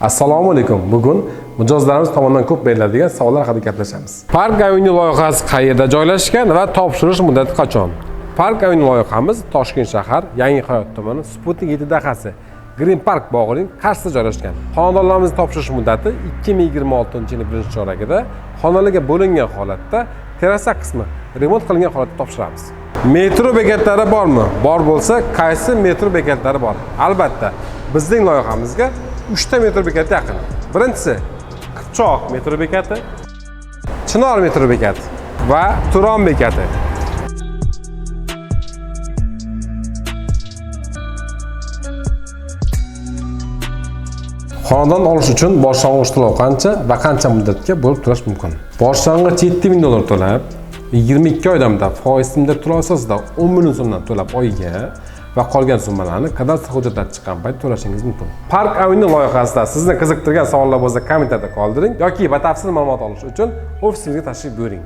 Assalomu alaykum. Bugun mijozlarimiz tomonidan ko'p beriladigan savollar haqida gaplashamiz. Park Avenue loyihasi qayerda joylashgan va topshirish muddati qachon? Park Avenue loyihamiz Toshkent shahar Yangihayot tumani Sputnik 7 dahasi Green Park bog'ining qarshisida joylashgan. Xonadonlarimizni topshirish muddati 2026-yil 1-chorakida xonalarga bo'lingan holatda terasa qismi remont qilingan holatda topshiramiz. Metro bekatlari bormi? Bor bo'lsa, qaysi metro bekatlari bor? Albatta, bizning loyihamizga 3 ta metro bekati yaqin. Birinchisi Qipchoq metro bekati, Chinor metro bekati va Turon bekati. Xonadon olish uchun boshlang'ich to'lov qancha va qancha muddatga bo'lib to'lash mumkin? Boshlang'ich 7000 dollar to'lab, 22 oy davomida foizli to'lov asosida 10 million so'mdan to'lab oyiga va qolgan summalarni kadastr hujjatlari chiqqan payt to'lashingiz mumkin. Park Avenue loyihasida sizni qiziqtirgan savollar bo'lsa kommentarda qoldiring yoki batafsil ma'lumot olish uchun ofisimizga tashrif buyuring.